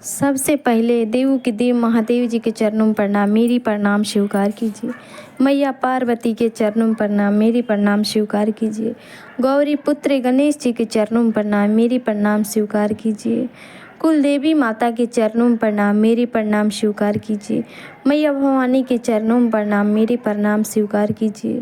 सबसे पहले देवों के देव महादेव जी के चरणों में प्रणाम, मेरी प्रणाम स्वीकार कीजिए। मैया पार्वती के चरणों में प्रणाम, मेरी प्रणाम स्वीकार कीजिए। गौरी पुत्र गणेश जी के चरणों में प्रणाम, मेरी प्रणाम स्वीकार कीजिए। कुल देवी माता के चरणों में प्रणाम, मेरी प्रणाम स्वीकार कीजिए। मैया भवानी के चरणों में प्रणाम, मेरी प्रणाम स्वीकार कीजिए।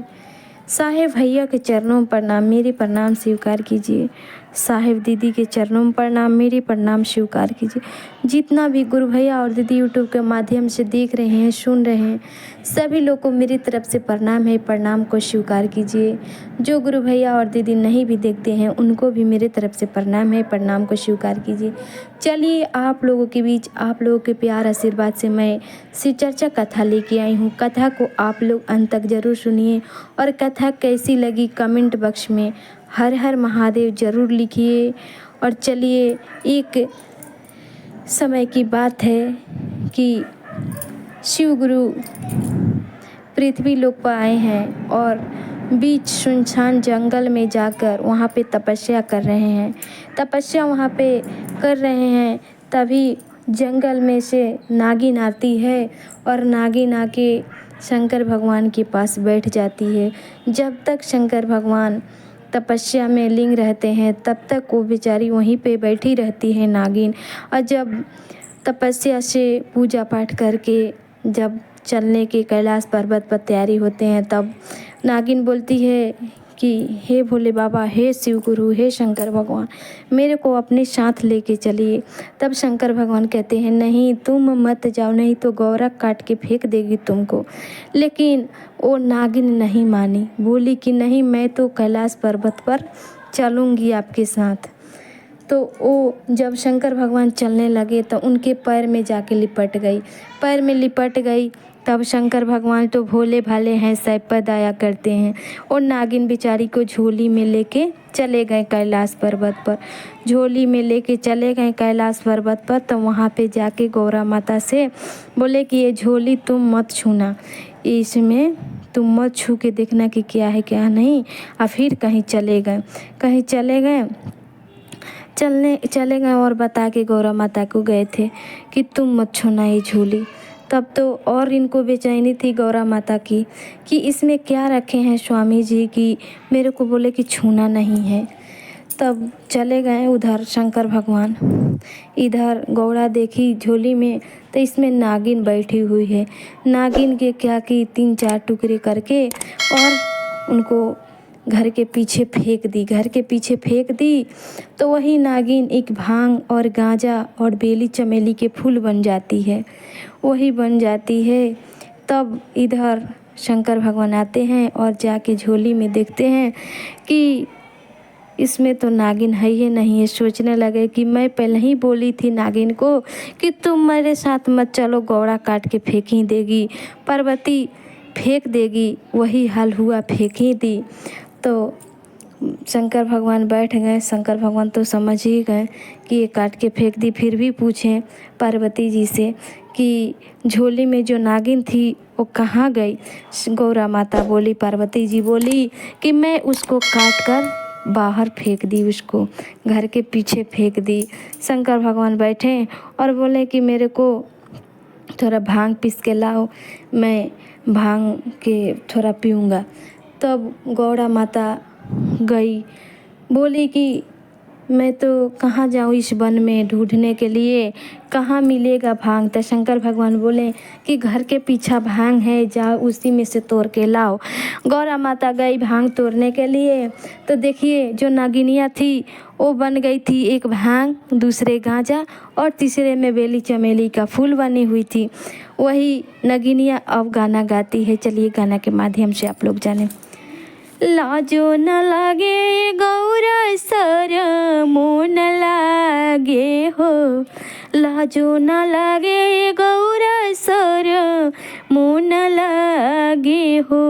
साहेब भैया के चरणों में प्रणाम, मेरी प्रणाम स्वीकार कीजिए। साहेब दीदी के चरणों में प्रणाम, मेरी प्रणाम स्वीकार कीजिए। जितना भी गुरु भैया और दीदी यूट्यूब के माध्यम से देख रहे हैं, सुन रहे हैं, सभी लोग को मेरी तरफ से प्रणाम है, प्रणाम को स्वीकार कीजिए। जो गुरु भैया और दीदी नहीं भी देखते हैं उनको भी मेरे तरफ से प्रणाम है, प्रणाम को स्वीकार कीजिए। चलिए आप लोगों के बीच आप लोगों के प्यार आशीर्वाद से मैं श्री चर्चा कथा लेके आई हूँ। कथा को आप लोग अंत तक जरूर सुनिए और कथा कैसी लगी कमेंट बॉक्स में हर हर महादेव जरूर लिखिए। और चलिए, एक समय की बात है कि शिव गुरु पृथ्वी लोक पर आए हैं और बीच सुनसान जंगल में जाकर वहाँ पे तपस्या कर रहे हैं। तपस्या वहाँ पे कर रहे हैं, तभी जंगल में से नागिन आती है और नागिन आके शंकर भगवान के पास बैठ जाती है। जब तक शंकर भगवान तपस्या में लीन रहते हैं तब तक वो बेचारी वहीं पे बैठी रहती है नागिन। और जब तपस्या से पूजा पाठ करके जब चलने के कैलाश पर्वत पर तैयारी होते हैं तब नागिन बोलती है कि हे भोले बाबा, हे शिव गुरु, हे शंकर भगवान, मेरे को अपने साथ लेके चलिए। तब शंकर भगवान कहते हैं नहीं, तुम मत जाओ, नहीं तो गौरा काट के फेंक देगी तुमको। लेकिन वो नागिन नहीं मानी, बोली कि नहीं, मैं तो कैलाश पर्वत पर चलूँगी आपके साथ। तो वो जब शंकर भगवान चलने लगे तो उनके पैर में जाके लिपट गई। पैर में लिपट गई तब शंकर भगवान तो भोले भाले हैं, सब पर दया करते हैं और नागिन बेचारी को झोली में लेके चले गए कैलाश पर्वत पर। झोली में लेके चले गए कैलाश पर्वत पर। तो वहाँ पे जाके गौरा माता से बोले कि ये झोली तुम मत छूना, इसमें तुम मत छू के देखना कि क्या है क्या नहीं। और फिर कहीं चले गए चले गए और बता के गौरा माता को गए थे कि तुम मत छूना ये झोली। तब तो और इनको बेचैनी थी गौरा माता की कि इसमें क्या रखे हैं स्वामी जी की मेरे को बोले कि छूना नहीं है। तब चले गए उधर शंकर भगवान, इधर गौरा देखी झोली में तो इसमें नागिन बैठी हुई है। नागिन के क्या की 3-4 टुकड़े करके और उनको घर के पीछे फेंक दी। तो वही नागिन एक भांग और गांजा और बेली चमेली के फूल बन जाती है, वही बन जाती है। तब इधर शंकर भगवान आते हैं और जाके झोली में देखते हैं कि इसमें तो नागिन है ही नहीं है। सोचने लगे कि मैं पहले ही बोली थी नागिन को कि तुम मेरे साथ मत चलो, गौरा काट के फेंक ही देगी, पार्वती फेंक देगी। वही हाल हुआ, फेंक ही दी। तो शंकर भगवान बैठ गए। शंकर भगवान तो समझ ही गए कि ये काट के फेंक दी। फिर भी पूछें पार्वती जी से कि झोली में जो नागिन थी वो कहाँ गई। गौरा माता बोली, पार्वती जी बोली कि मैं उसको काट कर बाहर फेंक दी, उसको घर के पीछे फेंक दी। शंकर भगवान बैठे और बोले कि मेरे को थोड़ा भांग पीस के लाओ, मैं भांग के थोड़ा पीऊँगा। तब गौरा माता गई, बोली कि मैं तो कहाँ जाऊँ इस वन में ढूंढने के लिए, कहाँ मिलेगा भांग। तो शंकर भगवान बोले कि घर के पीछे भांग है, जाओ उसी में से तोड़ के लाओ। गौरा माता गई भांग तोड़ने के लिए। तो देखिए जो नागिनिया थी वो बन गई थी, एक भांग, दूसरे गांजा और तीसरे में बेली चमेली का फूल बनी हुई थी। वही नागिनिया अब गाना गाती है। चलिए गाना के माध्यम से आप लोग जाने। लाजो न लागे गौरा शरमो न लागे हो, लाजो न लागे गौरा शरमो न लागे हो,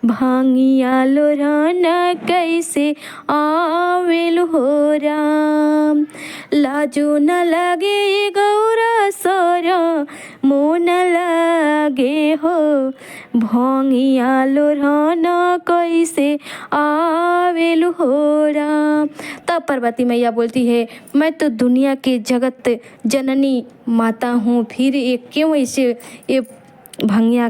भांगिया लोरन कैसे आवेल हो राम। लाजो न लागे गौरा शरमो न लागे हो, भंगिया लोरहन कैसे आवेलु हो राम। तब पार्वती मैया बोलती है, मैं तो दुनिया के जगत जननी माता हूँ, फिर ये क्यों ऐसे ये भंगिया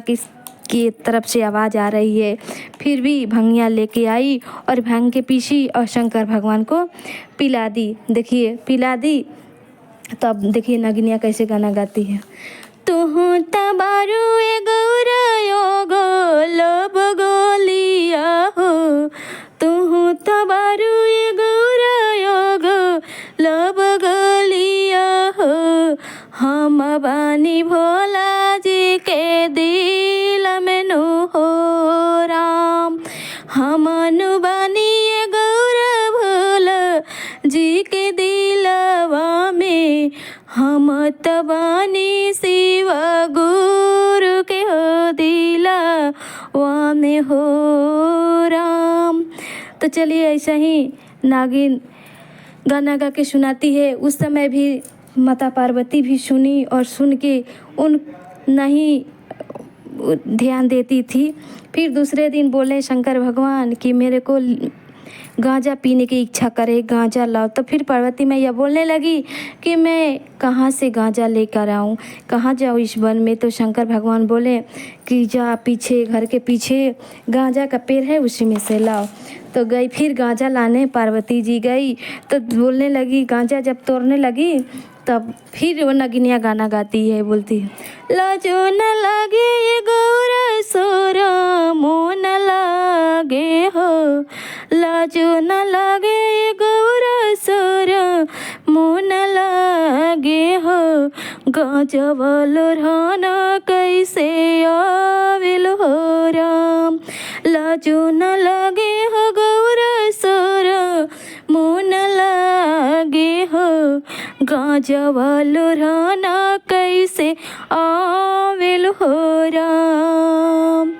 की तरफ से आवाज़ आ रही है। फिर भी भंगिया लेके आई और भांग के पीछी और शंकर भगवान को पिला दी। देखिए पिला दी। तब देखिए नागिनिया कैसे गाना गाती है। तुहु तबारू ए गौरा लब गोलिया हो, तुहु तबारू ए गौरा लब गोलिया हो, हम बानी भोला जी के दिल में नु हो राम। हमनु बानी ए गौरा भोला जी के दिलवा में, हम तबानी शिव गुरु के हो दिलवा में हो राम। तो चलिए ऐसा ही नागिन गाना गा के सुनाती है। उस समय भी माता पार्वती भी सुनी और सुन के उन नहीं ध्यान देती थी। फिर दूसरे दिन बोले शंकर भगवान कि मेरे को गांजा पीने की इच्छा करे, गांजा लाओ। तो फिर पार्वती मैया बोलने लगी कि मैं कहाँ से गांजा लेकर आऊँ, कहाँ जाऊँ इस वन में। तो शंकर भगवान बोले कि जा पीछे घर के पीछे गांजा का पेड़ है, उसी में से लाओ। तो गई फिर गांजा लाने पार्वती जी गई। तो बोलने लगी, गांजा जब तोड़ने लगी तब फिर वो नगिनिया गाना गाती है, बोलती है, लाजो न लागे ये गौरा सोरा मोन लागे हो, लाजो न लागे ये गौरा सोरा मोन लागे हो, गांजा लोरहना कैसे आवेल हो राम। लाजो न लागे हो गौरा सोरा मोन लागे हो, गांजा लोरहना कैसे आवेल हो राम।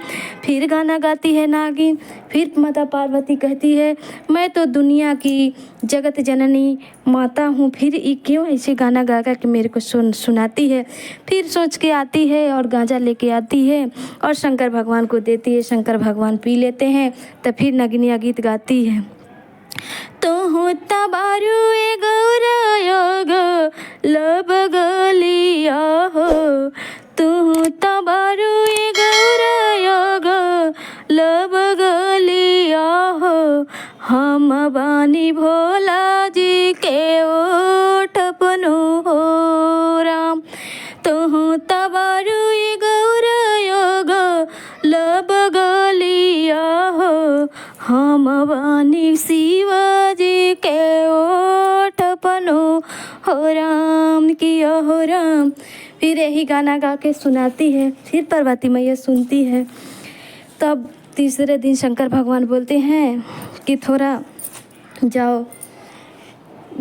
फिर गाना गाती है नागिन। फिर माता पार्वती कहती है, मैं तो दुनिया की जगत जननी माता हूँ, फिर ये क्यों ऐसे गाना गा गा के मेरे को सुनाती है। फिर सोच के आती है और गांजा लेके आती है और शंकर भगवान को देती है। शंकर भगवान पी लेते हैं। तब फिर नगिनिया गीत गाती है, तुहु तबारू ए गौरा लब गोलिया हो, तुहु तबारू ए गौरा लब गोलिया हो, हम बानी भोला जी के ओठ पनु हो राम। तुहु तबारू ए गौरा लब गोलिया हो, हम बानी शिवाजी के ओठ पनु हो राम किया हो राम। फिर यही गाना गा के सुनाती है। फिर पार्वती मैया सुनती है। तब तीसरे दिन शंकर भगवान बोलते हैं कि थोड़ा जाओ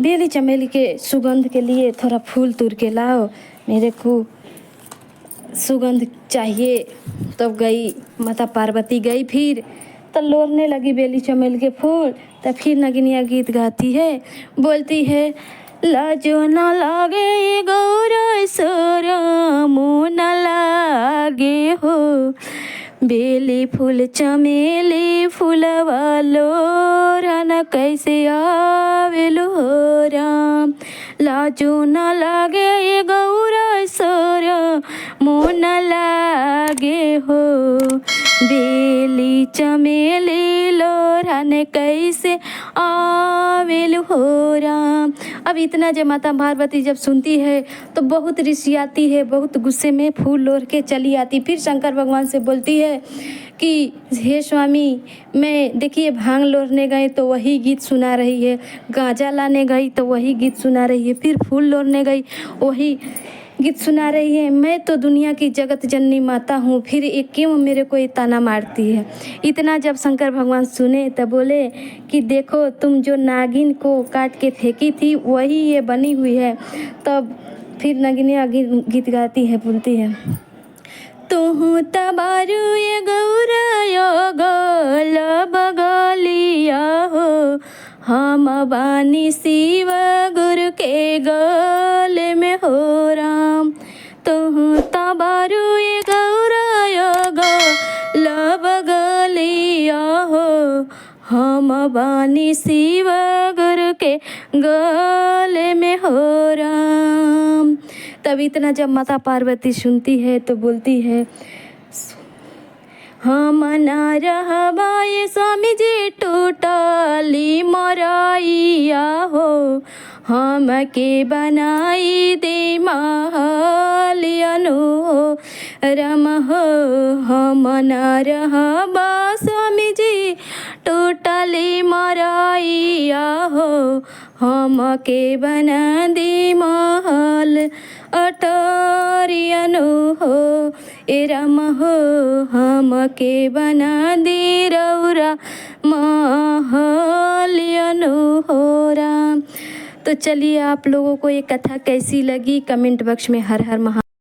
बेली चमेली के सुगंध के लिए थोड़ा फूल तोड़ के लाओ, मेरे को सुगंध चाहिए। तब गई माता पार्वती गई। फिर तो लोरने लगी बेली चमेली के फूल। तब फिर नगिनिया गीत गाती है, बोलती है, लाजो न लागे गौरा सोरा मुँह न लागे हो, बेली फूल चमेली फूलवा लोरहना कैसे आवेल हो राम। लाजो न लागे गौरा सोरा मुँह न लागे हो, बेली चमेली लोरहना कैसे आवेल हो राम। अब इतना जब माता पार्वती जब सुनती है तो बहुत रिसियाती है, बहुत गुस्से में फूल लोर के चली आती। फिर शंकर भगवान से बोलती है कि हे स्वामी, मैं देखिए भांग लोरने गए तो वही गीत सुना रही है, गांजा लाने गई तो वही गीत सुना रही है, फिर फूल लोरने गई वही गीत सुना रही है। मैं तो दुनिया की जगत जननी माता हूँ, फिर एक क्यों मेरे को ये ताना मारती है। इतना जब शंकर भगवान सुने तब बोले कि देखो तुम जो नागिन को काट के फेंकी थी वही ये बनी हुई है। तब फिर नगिनिया गीत गाती है, बोलती है, तुहु तबारू ये गौरा लब गोलिया हो, हम बानी शिव गुरु के गले में हो राम। तुहु तबारू ये गौरा बानी शिव गुरु के गले में हो राम। तब इतना जब माता पार्वती सुनती है तो बोलती है, हम ना रहबाए स्वामी जी टूटली मोरैया हो, हम के बनाई दे महलियनु हो राम हो। हम ना रहबा स्वामी जी टूटली मोरैया हो, हम के बना दे महल अटरियनु हो ए राम हो। हम के बना दे रौरा महलियनु हो राम। तो चलिए आप लोगों को ये कथा कैसी लगी कमेंट बॉक्स में हर हर महा